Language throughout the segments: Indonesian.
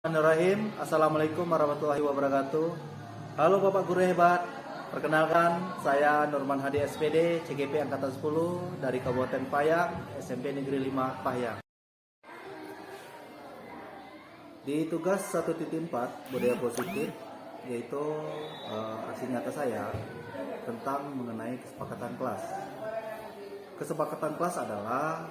Bismillahirrahmanirrahim. Assalamualaikum warahmatullahi wabarakatuh. Halo Bapak Guru hebat. Perkenalkan, saya Nurman Hadi SPD, CGP Angkatan 10 dari Kabupaten Payang, SMP Negeri 5 Payang. Di tugas 1.4 budaya positif, yaitu aksi nyata saya tentang mengenai kesepakatan kelas. Kesepakatan kelas adalah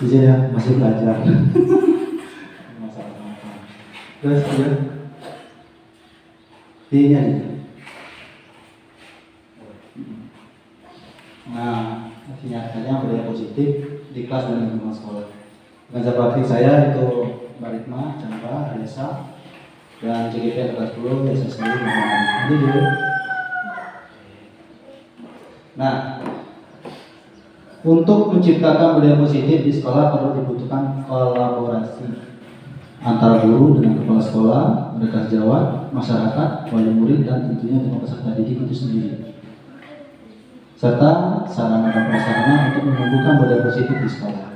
izin ya, masih belajar. Terus ya, ini aja. Nah, nyatanya budaya positif di kelas dan lingkungan sekolah. Pengajar praktik saya itu Mbak Ritma, Chandra, Alisa, dan CGP kelas 10, Desa Sekali, nanti dulu. Nah, untuk menciptakan budaya positif di sekolah perlu dibutuhkan kolaborasi antara guru dengan kepala sekolah, mereka sejawat, masyarakat, wali murid, dan tentunya dengan peserta didik itu sendiri, serta sarana dan prasarana untuk menumbuhkan budaya positif di sekolah.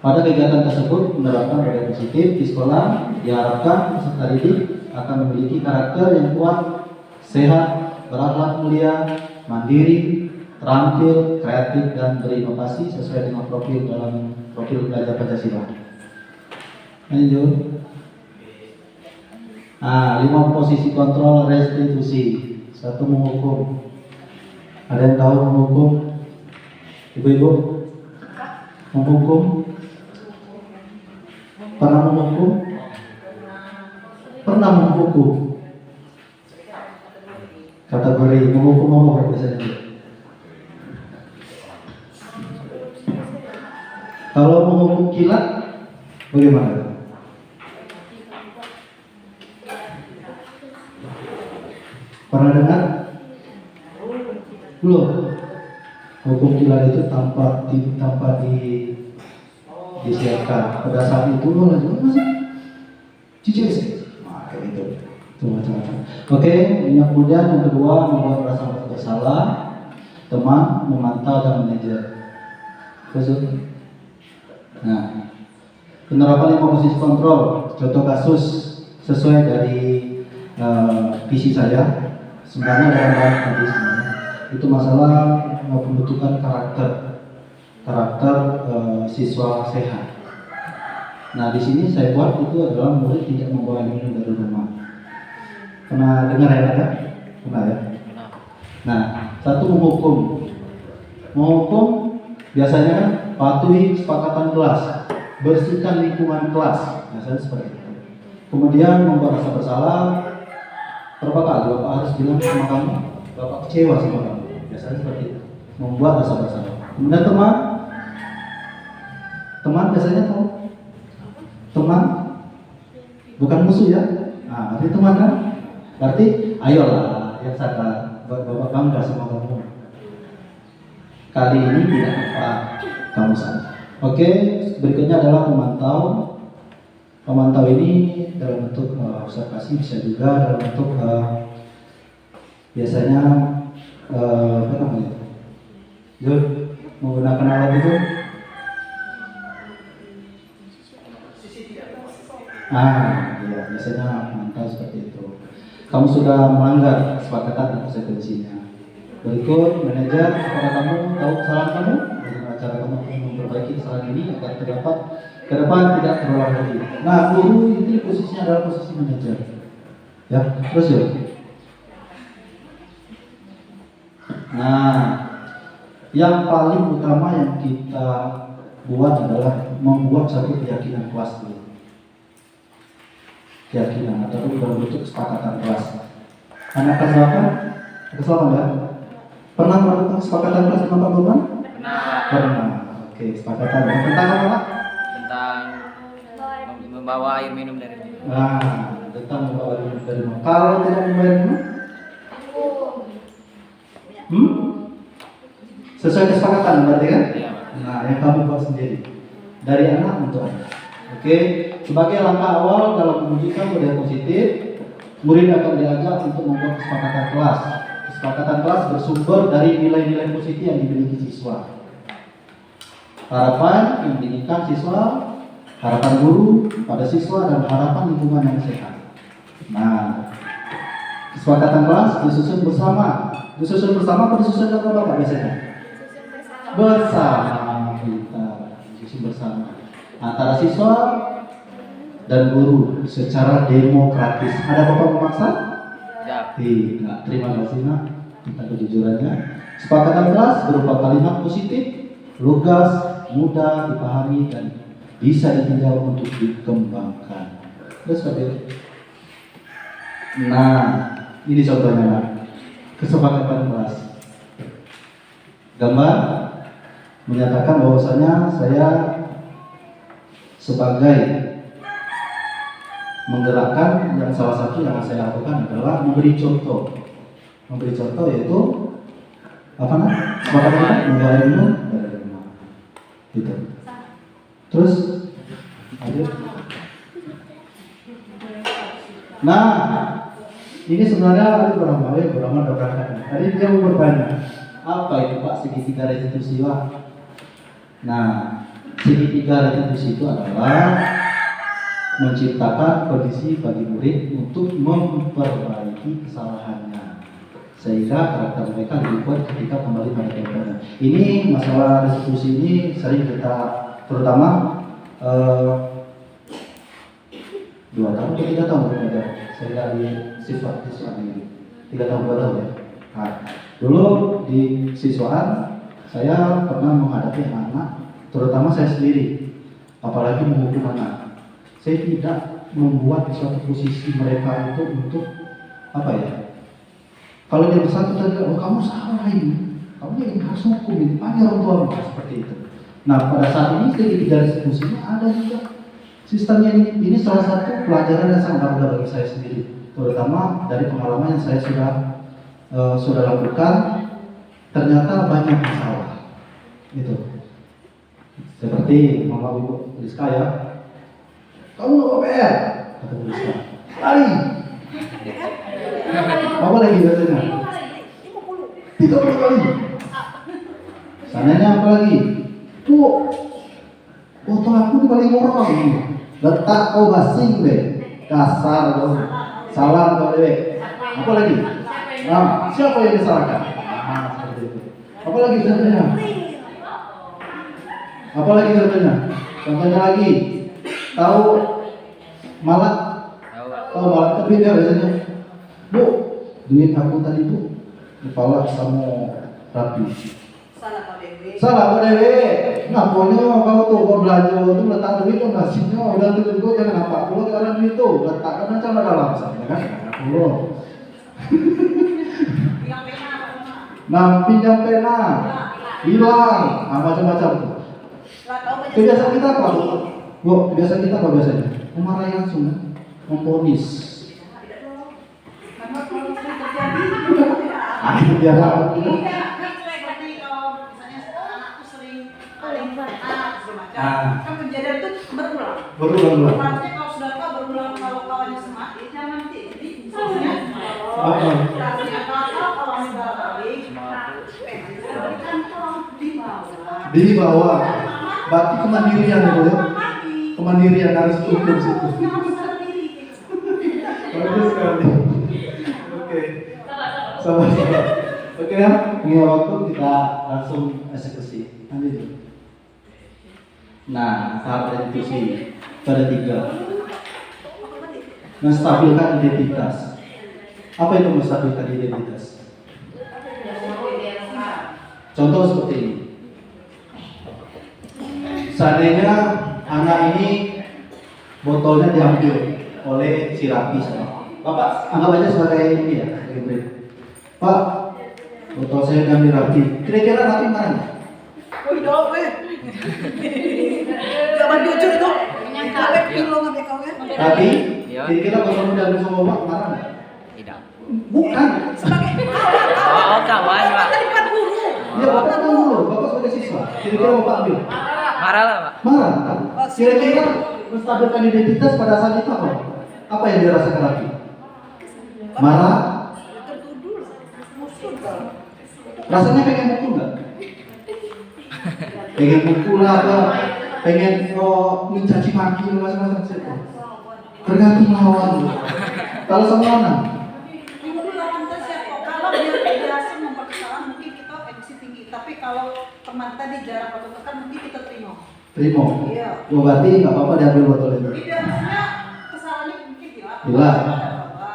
Pada kegiatan tersebut, menerapkan budaya positif di sekolah diharapkan peserta didik akan memiliki karakter yang kuat, sehat, berakhlak mulia, mandiri, terampil, kreatif, dan berinovasi sesuai dengan profil belajar Pancasila. Lanjut. Nah, 5 posisi kontrol restitusi. 1, menghukum. Ada yang tahu menghukum? Ibu-ibu? Menghukum? Pernah menghukum? Pernah menghukum? Kategori menghukum apa biasanya? Kalau menghukum kilat, bagaimana? Pernah dengar? Belum. Hukum kilat itu tanpa disiapkan. Pada saat itu lo lanjut masih cicil sih. Nah, kayak gitu. Itu macam-macam. Oke, kemudian yang kedua membuat rasa bersalah, teman, memantau dan manajer. Terus. Nah, penerapan 5 posisi kontrol, contoh kasus sesuai dari visi saya. Sebenarnya dalam hal tadi sebenarnya itu masalah pembentukan karakter siswa sehat. Nah, di sini saya buat itu adalah murid tidak membawa minum dari rumah. Pernah dengar ya, kan? Pernah ya? Nah, 1, menghukum biasanya kan patuhi kesepakatan kelas, bersihkan lingkungan kelas, biasanya seperti itu. Kemudian membuat rasa bersalah. Berapa kali Bapak harus bilang sama kamu, Bapak kecewa sama kamu, biasanya seperti itu. Membuat rasa bersalah. Kemudian teman, Teman biasanya tahu? Teman? Bukan musuh ya? Nah, berarti teman kan? Berarti ayolah yang sadar, Bapak bangga sama kamu. Kali ini tidak apa kamu sadar. Oke, berikutnya adalah pemantau. Pemantau ini dalam bentuk observasi, bisa juga dalam bentuk biasanya apa namanya? Menggunakan alat itu. Ya, biasanya memantau seperti itu. Kamu sudah melanggar kesepakatan konsekuensinya. Berikut manajer, apakah kamu tahu kesalahan kamu? Bagaimana cara kamu memperbaiki kesalahan ini agar terdapat ke depan tidak terulang lagi. Nah, guru ini posisinya adalah posisi manajer. Ya, terus yuk. Nah, yang paling utama yang kita buat adalah membuat satu keyakinan kelas dulu. Keyakinan atau dalam bentuk kesepakatan kelas. Anak kelas berapa? Kelas 8 ya? Pernah melakukan kesepakatan kelas dengan Pak Gurman? Pernah. Oke, kesepakatan. Tentang apa Pak? Tentang membawa air minum dari rumah. Nah, tentang membawa air minum dari rumah. Kalau tidak membayar minum? Sesuai kesepakatan berarti kan? Iya. Nah, yang kamu buat sendiri dari anak untuk anak. Oke, sebagai langkah awal dalam mewujudkan budaya positif, murid akan diajak untuk membuat kesepakatan kelas. Kesepakatan kelas bersumber dari nilai-nilai positif yang dimiliki siswa. Harapan yang diinginkan siswa, harapan guru pada siswa, dan harapan lingkungan yang sehat. Nah, kesepakatan kelas disusun bersama. Disusun bersama atau disusun dengan Bapak biasanya? Bersama kita, disusun bersama antara siswa dan guru secara demokratis. Ada Bapak memaksa? Tidak. Terima kasih nak tentang kejujurannya. Kesepakatan kelas berupa kalimat positif, lugas, mudah dipahami, dan bisa ditinjau untuk dikembangkan. Terus Pak. Nah, ini contohnya lah. Kesepakatan kelas. Gambar menyatakan bahwasanya saya sebagai menggerakkan, yang salah satu yang saya lakukan adalah memberi contoh. Memberi contoh yaitu apa namanya? Kesepakatan membawa minum dari rumah. Gitu. Terus ayo. Nah, ini sebenarnya ada beberapa berangkat. Tadi dia mau bertanya, apa itu Pak segitiga restitusi Pak? Nah, segitiga restitusi itu adalah menciptakan kondisi bagi murid untuk memperbaiki kesalahannya, sehingga karakter mereka lebih kuat ketika kembali pada kehidupannya. Ini masalah restitusi ini sering kita, terutama 2 tahun atau 3 tahun belajar. Saya dari siswa ini 3 tahun 2 tahun ya. Nah, dulu di siswaan saya pernah menghadapi anak, terutama saya sendiri, apalagi menghukum anak. Saya tidak membuat suatu posisi mereka itu untuk apa ya? Kalau dia bersatu tadi, oh kamu salah ini, kamu yang harus hukum ini, panggil orang tua seperti itu. Nah, pada saat ini segitiga restitusinya ada juga. Sistemnya ini salah satu pelajaran yang sangat berharga bagi saya sendiri, terutama dari pengalaman yang saya sudah lakukan. Ternyata banyak masalah, gitu. Seperti Mama Ibu Rizka ya, kamu nggak PR, kata Bu Rizka, lari. Apa lagi biasanya? 30 kali. Sananya apa lagi? Tuh, foto aku di paling orang ini. Letak kau basing deh, kasar kau, salah kau deh. Apa lagi? Nah, siapa yang disalahkan? Seperti itu. Apa lagi contohnya? Apa lagi contohnya? Contohnya lagi, tahu malak? Tahu malak terbit ya biasanya. Bu, duit aku tadi bu, kepala kamu rapi. Salah Pak Dewi. Ngapainnya kamu tuh mau belanja tuh letak duit tuh nasinya udah tuh juga jangan apa puluh karena duit tuh letakkan aja dalam sana kan 40. Nah pinjam pena hilang, macam-macam tuh. Kebiasaan kita apa? Bu, kebiasaan kita apa biasanya? Memarahi langsung kan? Memponis. Akhirnya dia rapat. Kan kejadian itu berulang. Berulang. Artinya kalau sudah tahu berulang kalau kawannya semakin jangan nanti. Jadi misalnya kalau kawannya balik, di bawah. Berarti kemandirian itu ya. Kemandirian harus tumbuh situ. Bagus sekali. Oke. Sama-sama. Oke ya, ini waktu kita langsung eksekusi. Ambil. Nah, tahap eksekusi pada 3. Menstabilkan identitas. Apa itu menstabilkan identitas? Contoh seperti ini. Seandainya anak ini botolnya diambil oleh si Rapi sama Bapak, anggap aja sebagai ini ya, sebagai murid. Pak, botol saya diambil Rapi. Kira-kira Rapi marah nggak? wih dong, wih. Jangan jujur itu. Kawet kilo nggak kau ya? Rapi, Iya. kira-kira botolnya diambil sama Bapak marah nggak? Tidak. Bukan. Sebagai Oh, kawan, Pak. tadi kan guru. Ya Bapak kan dulu, Bapak sebagai siswa. Kira-kira Bapak ambil? Marah lah, Pak. Marah kan? Kira-kira menstabilkan identitas pada saat itu apa? Apa yang dirasakan Rapi? Marah? Tertuduh, musuh kan. Rasanya pengen mukul nggak? Pengen mukul apa? Pengen mencaci maki macam-macam situ. Tergantung lawan. Kalau sama anak, Dulu lawan siapa? Kalau dia biasa membuat kesalahan mungkin kita emosi tinggi. Tapi kalau teman tadi jarak atau tekan mungkin kita terima. terima. Iya. Oh, berarti nggak apa-apa diambil botol itu. Tidak maksudnya kesalahannya mungkin hilang. Hilang.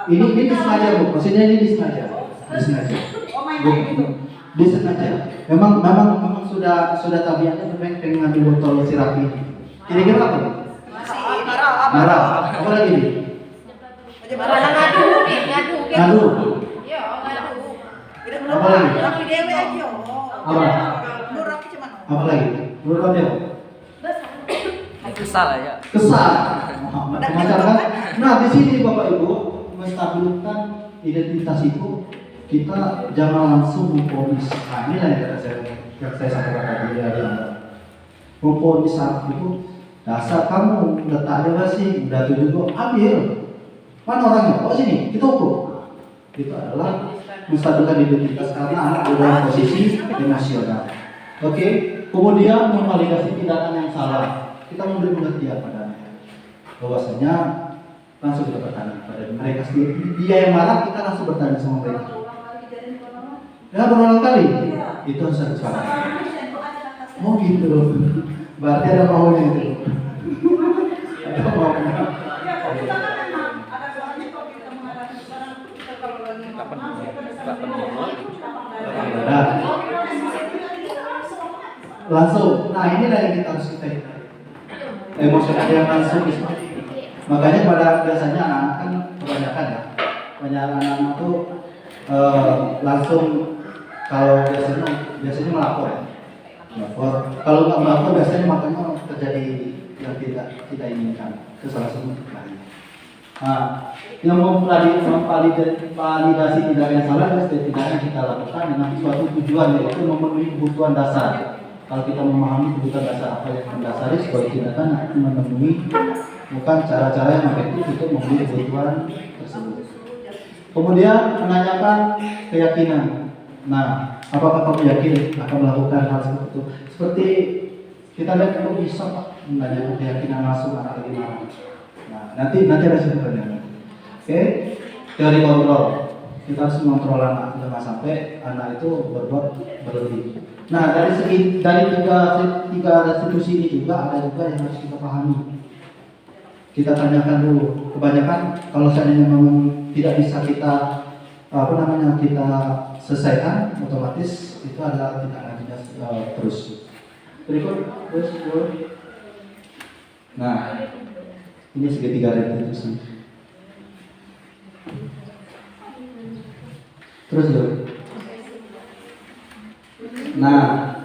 Ini disengaja bu. Maksudnya ini disengaja. Disengaja. Oh main-main gitu. Disengaja. Memang sudah tabiatnya memang pengen ngambil botol si Rapi. Kira-kira apa? Masih marah apa? Marah. Apa lagi nih? Ngadu. Ngadu. Iya, ngadu. Apa lagi? Rapi dewe aja. Apa? Nur rapi cuman. Apa lagi? Menurut dia? Kesal aja. Kesal. Macam kan? Nah di sini Bapak Ibu menstabilkan identitas itu kita jangan langsung memponis. Nah inilah yang saya sampaikan tadi dari Anda. Memponis saat itu dasar kamu letaknya masih udah 7 kok ambil. Mana orangnya? Kok sini? Kita ukur. Itu adalah menstabilkan identitas karena anak dalam posisi emosional. Oke. Kemudian memvalidasi tindakan yang salah. Kita memberi pengertian pada anak. Bahwasanya langsung kita bertanya pada mereka sendiri. Dia yang marah, kita langsung bertanya sama mereka. Ya berulang kali. Itu harus ada salah. Oh gitu. Berarti ada maunya itu. Ada maunya. Kita kan memang ada soalnya kalau kita menghadapi sekarang kita kalau lagi marah kita Nah, langsung. Nah inilah yang kita harus kita emosional yang langsung. Makanya pada biasanya anak kan kebanyakan ya, banyak anak-anak tuh langsung kalau biasanya melapor ya. Melapor. Kalau nggak melapor biasanya makanya terjadi yang tidak inginkan. Itu salah satu lain. Nah, yang memvalidasi tindakan yang salah dan setidaknya kita lakukan dengan suatu tujuan yaitu memenuhi kebutuhan dasar. Kalau kita memahami kebutuhan dasar apa yang mendasari sebuah tindakan akan memenuhi bukan cara-cara yang efektif untuk memenuhi kebutuhan tersebut. Kemudian menanyakan keyakinan. Nah, apakah kamu yakin akan melakukan hal seperti itu? Seperti kita lihat kamu bisa Pak menanyakan keyakinan langsung anak lagi marah. Nah, nanti ada sebenarnya. Oke, teori kontrol. Kita harus mengontrol anak jangan sampai anak itu berbuat berlebih. Nah, dari tiga restitusi ini juga ada juga yang harus kita pahami. Kita tanyakan dulu. Kebanyakan kalau seandainya memang tidak bisa kita kita selesaikan, otomatis itu adalah tidak lanjut terus. Berikut. Nah, ini segitiga restitusi. Terus dulu. Nah,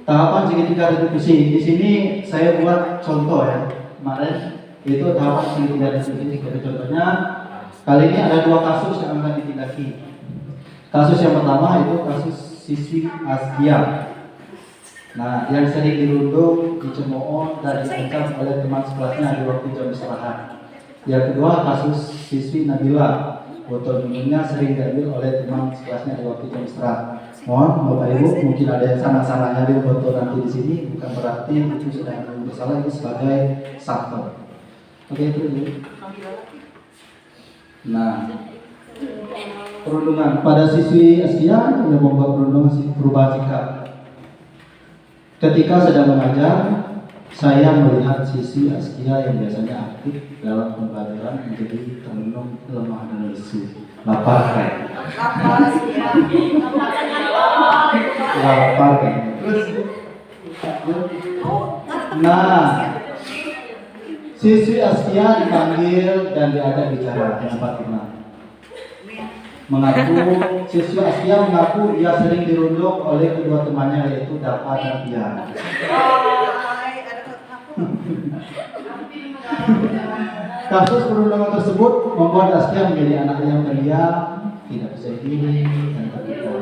tahap tahapan segitiga retribusi. Di sini saya buat contoh ya. Kemarin itu tahapan segitiga retribusi. Contohnya kali ini ada dua kasus yang akan ditindaki. Kasus yang pertama itu kasus siswi Askia. Nah, yang sering dirundung, dicemooh dan diancam oleh teman sekelasnya di waktu jam istirahat. Yang kedua kasus siswi Nabila. Botol minumnya sering diambil oleh teman sekelasnya di waktu jam istirahat. Mohon Bapak Ibu, mungkin ada yang salah-salahnya di botol nanti di sini, bukan berarti itu sudah bersalah, itu sebagai sampel. Oke itu dulu. Nah, perundungan pada siswi Askia yang membuat perundungan perubahan sikap. Ketika sedang mengajar, saya melihat siswi Askia yang biasanya aktif dalam pembelajaran menjadi termenung lemah dan lesu. Lapar kan? Lapar kan? Nah, siswi Askia dipanggil dan diajak bicara. Kenapa tidak? Siswi Askia mengaku ia sering dirundung oleh kedua temannya yaitu Dapa dan Pia. Kasus perundungan tersebut membuat Askia menjadi anak yang pendiam, tidak bisa diri dan terbuka.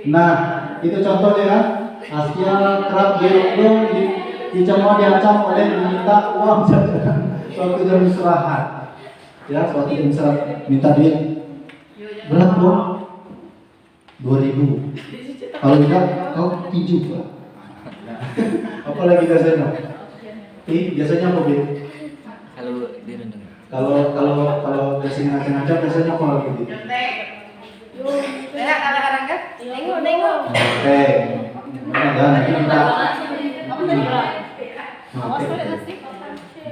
Nah, itu contohnya kan. Askia kerap dirundung, dicemooh, diancam oleh meminta uang jajan suatu jam istirahat. Ya, suatu jam istirahat minta duit. Berat dong, 2.000. Kalau enggak, kau 7 Pak. Apalagi biasanya? Biasanya apa Bin? Kalau dirundung. Kalau biasanya ngajak biasanya apa lagi Bin? Kadang-kadang kan nengok. Oke. Nah, nanti kita.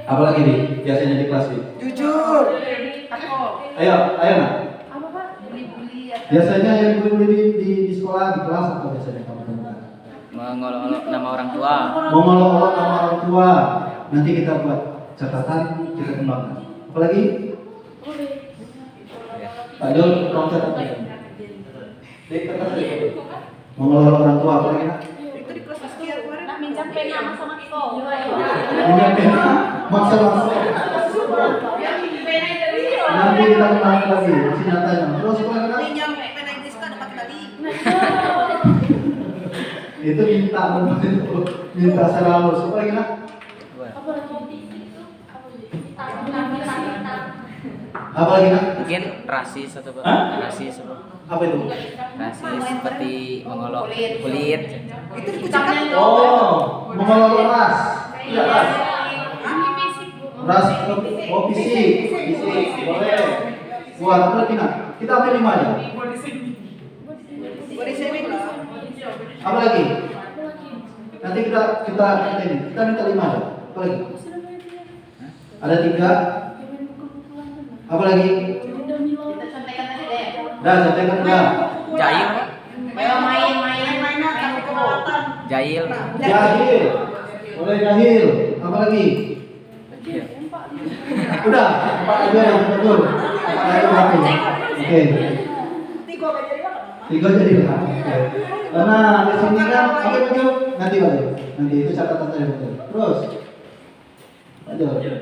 Apa lagi Bin? Biasanya di kelas Bin? Jujur. Ayo nak. Biasanya yang bully di sekolah, di kelas atau biasanya kamu temukan? Mengolok-olok nama orang tua. Mengolok-olok nama orang tua. Nanti kita buat catatan, kita kembangkan. Apalagi? Pak Jol, tolong catat. Mengolok-olok orang tua, apalagi nak? Itu di kelas Askia kemarin. Minjam pena sama kau. Minyak pena, maksa langsung. Nanti kita kembangkan lagi, masih nyatanya. Terus apalagi nak? Pinjam pena Inggriska dapat tadi. Itu minta secara halus. Apalagi nak? Apalagi nak? Mungkin rasis atau apa? Hah? Rasis apa? Apa itu? Rasis seperti mengolok kulit. Itu dikucilkan. Oh, mengolok ras. Iya ras. Ras, oh fisik, boleh. Buat apa lagi nak? Kita ambil 5 aja. Body shaming lah. Apa lagi? Nanti kita minta 5 aja. Apa lagi? Ada 3. Apa lagi? Dah, contekan dah. Jahil. Main-mainan tapi kemalatan. Jahil. Jahil. Boleh jahil. Apa lagi? Udah, 4 aja yang betul. 4 aja berarti. Oke. 3 jadi lah. Oke. Nah, di sini kan apa betul? Nanti balik. Nanti itu catatan saya betul. Terus. Lanjut.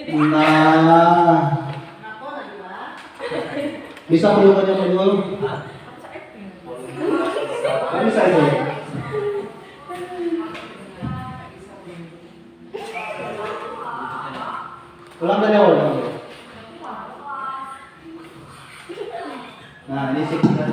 Nah. Bisa belum banyak dulu? Gak bisa itu. Ulang dari awal. Nah, ini sekitar.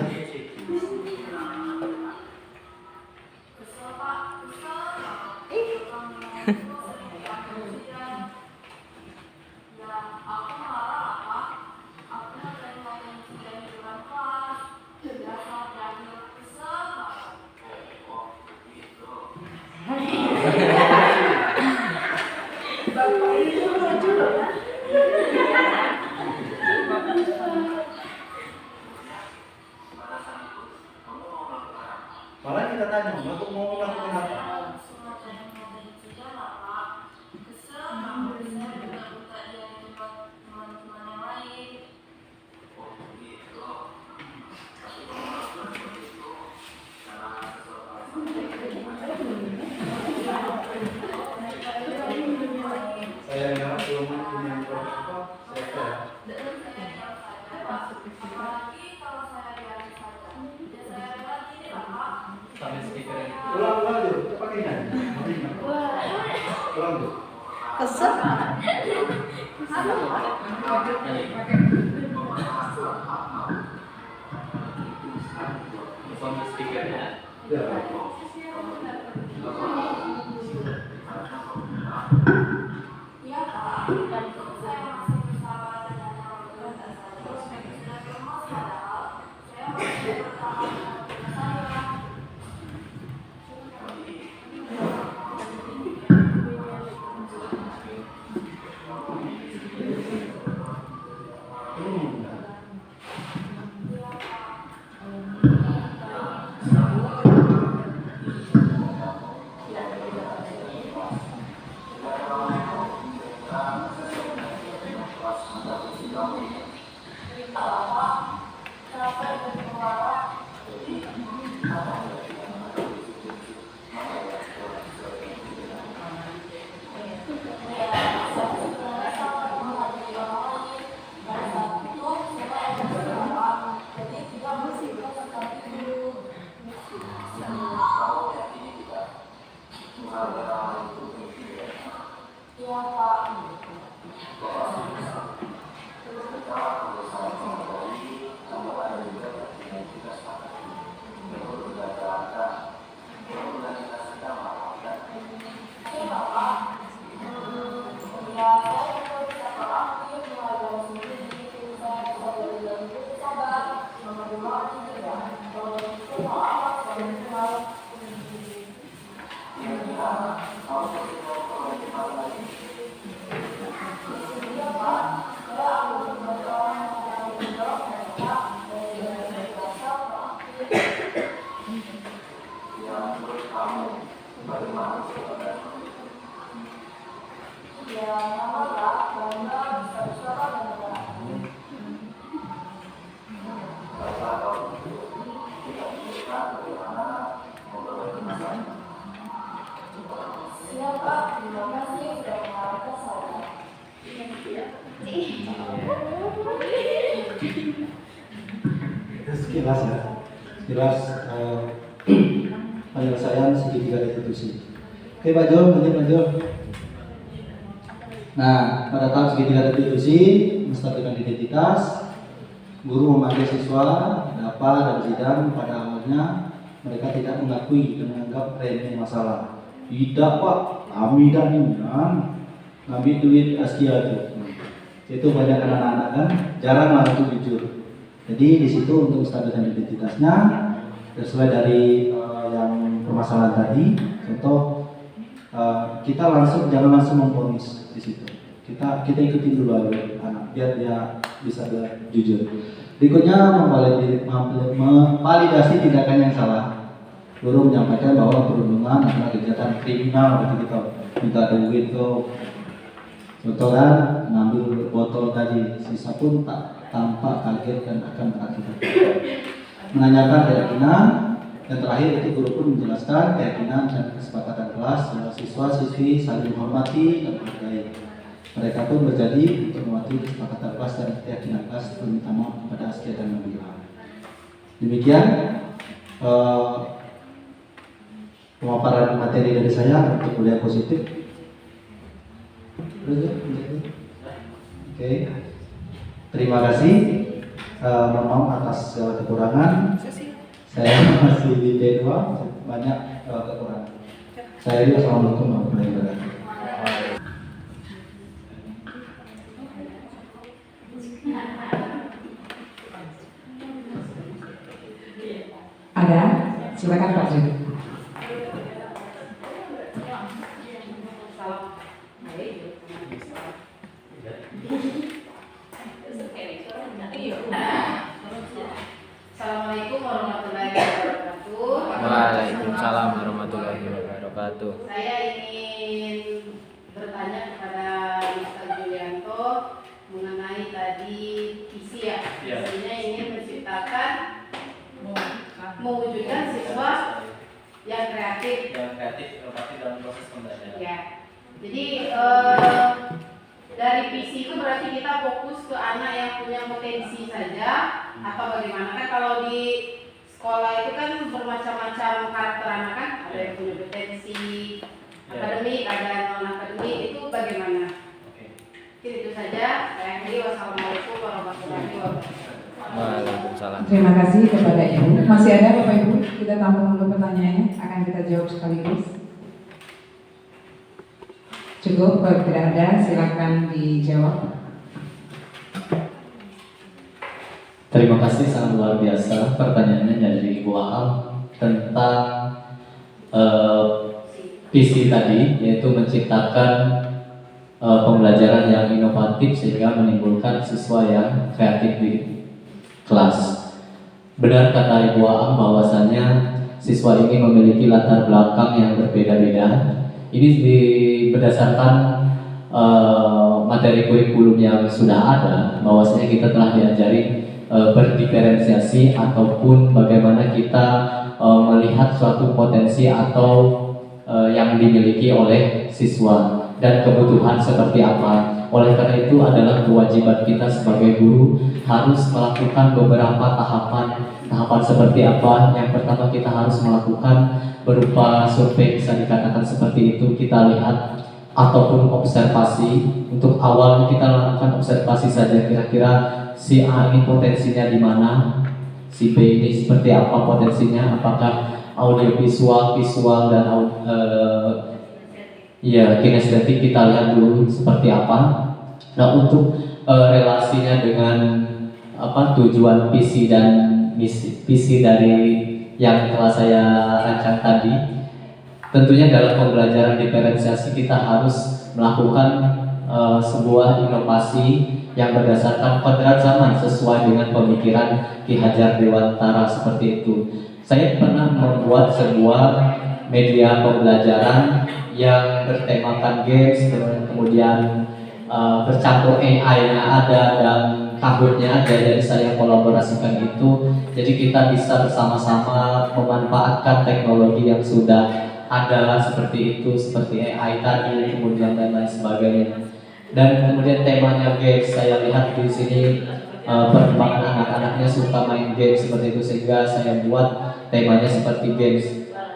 Sekilas ya, sekilas penyelesaian segitiga restitusi. Oke Pak Jol, lanjut Pak Jol. Nah, pada tahap segitiga restitusi, menstabilkan identitas, guru memanggil siswa, Dapa dan Zidan pada awalnya mereka tidak mengakui dan menganggap remeh masalah. Tidak Pak, kami dan ini ngambil duit Askia itu. Itu banyak anak-anak kan, jarang lah itu jujur. Jadi di situ untuk menstabilkan identitasnya, sesuai dari yang permasalahan tadi, contoh kita jangan langsung memvonis di situ. Kita ikutin dulu anak biar dia bisa jujur. Berikutnya memvalidasi tindakan yang salah. Guru menyampaikan bahwa perundungan adalah kegiatan kriminal, berarti kita minta duit tuh. Contoh kan, ngambil botol tadi, sisa pun tak tampak kaget dan akan berakibat. Menanyakan keyakinan, dan terakhir itu guru pun menjelaskan keyakinan dan kesepakatan kelas bahwa siswa-siswi saling menghormati dan menghargai. Mereka pun berjanji untuk mematuhi kesepakatan kelas dan keyakinan kelas, meminta maaf kepada Askia dan Nabila. Demikian pemaparan materi dari saya untuk kuliah positif. Oke. Terima kasih. Mohon maaf atas segala kekurangan. Saya masih di D2, banyak kekurangan. Saya juga assalamualaikum warahmatullahi wabarakatuh. Ada, silakan Pak Jun. Assalamualaikum warahmatullahi wabarakatuh. Waalaikumsalam warahmatullahi wabarakatuh. Saya ingin bertanya kepada Mr. Julianto mengenai tadi visi ya. Visinya ingin menciptakan, mewujudkan siswa yang kreatif. Dalam proses pembelajaran. Ya. Jadi dari visi itu berarti kita fokus ke anak yang punya potensi saja atau bagaimana? Kan kalau di sekolah itu kan bermacam-macam karakter anak kan, ada yang punya potensi, akademik, ada non akademik, itu bagaimana? Mungkin itu saja. Saya akhiri. Wassalamualaikum warahmatullahi wabarakatuh. Waalaikumsalam. Terima kasih kepada Ibu. Masih ada Bapak Ibu? Kita tampung dulu pertanyaannya, akan kita jawab sekaligus. Cukup, kalau tidak ada silakan dijawab. Terima kasih, sangat luar biasa pertanyaannya dari Ibu Aam tentang visi tadi, yaitu menciptakan pembelajaran yang inovatif sehingga menimbulkan siswa yang kreatif di kelas. Benar kata Ibu Aam bahwasannya siswa ini memiliki latar belakang yang berbeda-beda. Ini berdasarkan materi kurikulum yang sudah ada, bahwasanya kita telah diajari berdiferensiasi ataupun bagaimana kita melihat suatu potensi atau yang dimiliki oleh siswa dan kebutuhan seperti apa. Oleh karena itu adalah kewajiban kita sebagai guru harus melakukan beberapa tahapan seperti apa. Yang pertama kita harus melakukan berupa survei, bisa dikatakan seperti itu. Kita lihat ataupun observasi. Untuk awal kita lakukan observasi saja, kira-kira si A ini potensinya di mana, si B ini seperti apa potensinya, apakah audiovisual, visual dan kinestetik, kita lihat dulu seperti apa. Nah, untuk relasinya dengan tujuan visi dan visi dari yang telah saya rancang tadi, tentunya dalam pembelajaran diferensiasi kita harus melakukan sebuah inovasi yang berdasarkan kodrat zaman sesuai dengan pemikiran Ki Hajar Dewantara seperti itu. Saya pernah membuat sebuah media pembelajaran yang bertemakan games, kemudian bercampur AI-nya ada dan kabutnya ada, jadi saya kolaborasikan itu. Jadi kita bisa bersama-sama memanfaatkan teknologi yang sudah ada seperti itu, seperti AI tadi, kemudian dan lain sebagainya. Dan kemudian temanya games, saya lihat di sini perkembangan anak-anaknya suka main game seperti itu, sehingga saya buat temanya seperti games.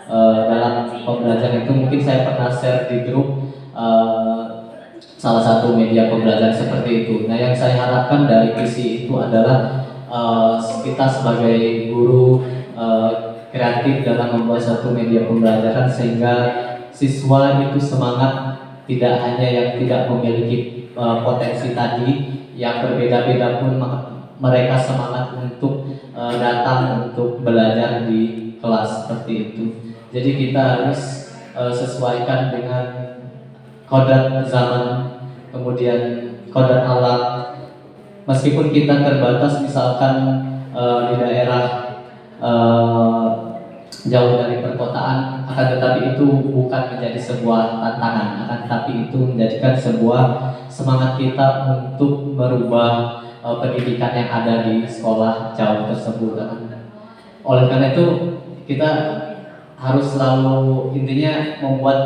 Dalam pembelajaran itu mungkin saya pernah share di grup salah satu media pembelajaran seperti itu. Nah, yang saya harapkan dari visi itu adalah kita sebagai guru kreatif dalam membuat satu media pembelajaran sehingga siswa itu semangat, tidak hanya yang tidak memiliki potensi tadi yang berbeda-beda pun mereka semangat untuk datang untuk belajar di kelas seperti itu. Jadi kita harus sesuaikan dengan kodrat zaman, kemudian kodrat alam. Meskipun kita terbatas misalkan di daerah jauh dari perkotaan, akan tetapi itu bukan menjadi sebuah tantangan, akan tetapi itu menjadikan sebuah semangat kita untuk merubah pendidikan yang ada di sekolah jauh tersebut. Oleh karena itu kita harus selalu intinya membuat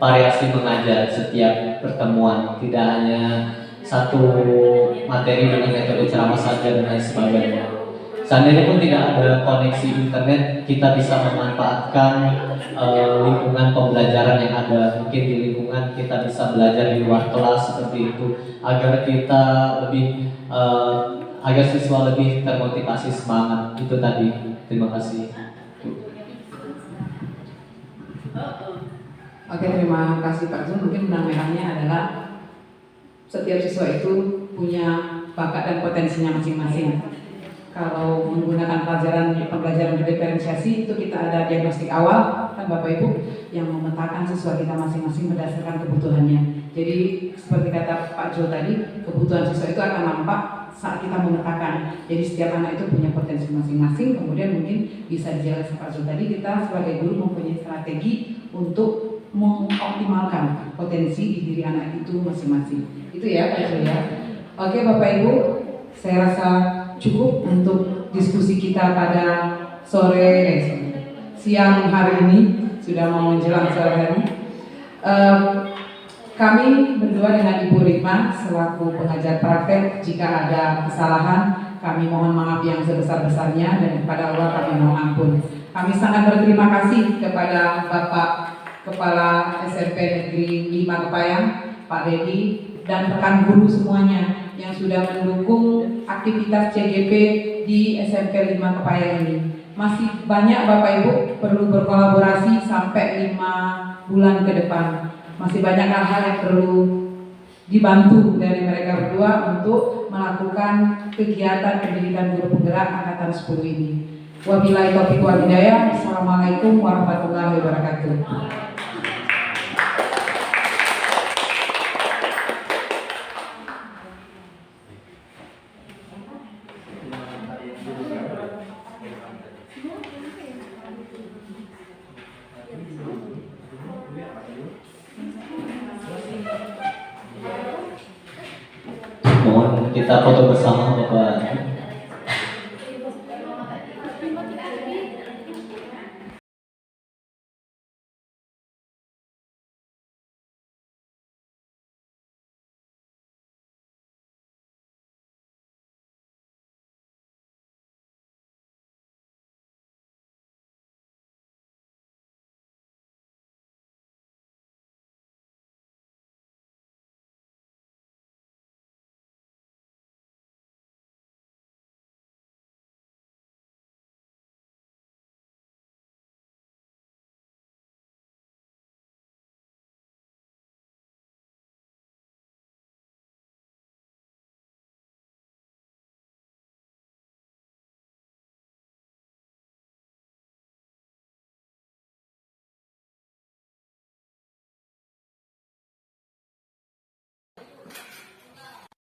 variasi mengajar setiap pertemuan, tidak hanya satu materi dengan metode ceramah saja dan lain sebagainya. Seandainya pun tidak ada koneksi internet, kita bisa memanfaatkan lingkungan pembelajaran yang ada. Mungkin di lingkungan kita bisa belajar di luar kelas seperti itu, agar kita lebih agar siswa lebih termotivasi, semangat. Itu tadi. Terima kasih. Oke, terima kasih Pak Zul. Mungkin benang merahnya adalah setiap siswa itu punya bakat dan potensinya masing-masing. Kalau menggunakan pembelajaran diferensiasi itu kita ada diagnostik awal kan Bapak Ibu yang memetakan siswa kita masing-masing berdasarkan kebutuhannya. Jadi seperti kata Pak Zul tadi, kebutuhan siswa itu akan nampak saat kita memetakan. Jadi setiap anak itu punya potensi masing-masing. Kemudian mungkin bisa dijelaskan Pak Zul tadi, kita sebagai guru mempunyai strategi untuk mengoptimalkan potensi di diri anak itu masing-masing. Itu ya Pak Zul ya. Oke Bapak Ibu, saya rasa cukup untuk diskusi kita pada siang hari ini, sudah mau menjelang sore hari. Kami berdua dengan Ibu Rima selaku pengajar praktek, jika ada kesalahan kami mohon maaf yang sebesar-besarnya dan kepada Allah kami mohon ampun. Kami sangat berterima kasih kepada Bapak Kepala SMP Negeri 5 Kepayang, Pak Dedi, dan rekan guru semuanya yang sudah mendukung aktivitas CGP di SMP 5 Kepayang ini. Masih banyak Bapak Ibu perlu berkolaborasi sampai 5 bulan ke depan. Masih banyak hal-hal yang perlu dibantu dari mereka berdua untuk melakukan kegiatan pendidikan guru penggerak angkatan 10 ini. Wabillahi taufiq wal hidayah. Assalamualaikum warahmatullahi wabarakatuh. Mohon kita foto bersama Bapak.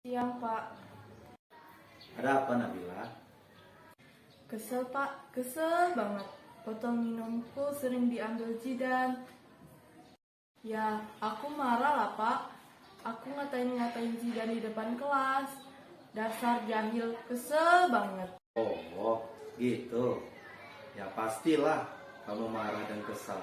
Siang Pak, Ada apa Nabila? kesel Pak, kesel banget. Botol minumku sering diambil Jidan. Ya, aku marah lah Pak. Aku ngatain Jidan di depan kelas. Dasar jahil, kesel banget. Oh, gitu. Ya pastilah kamu marah dan kesal.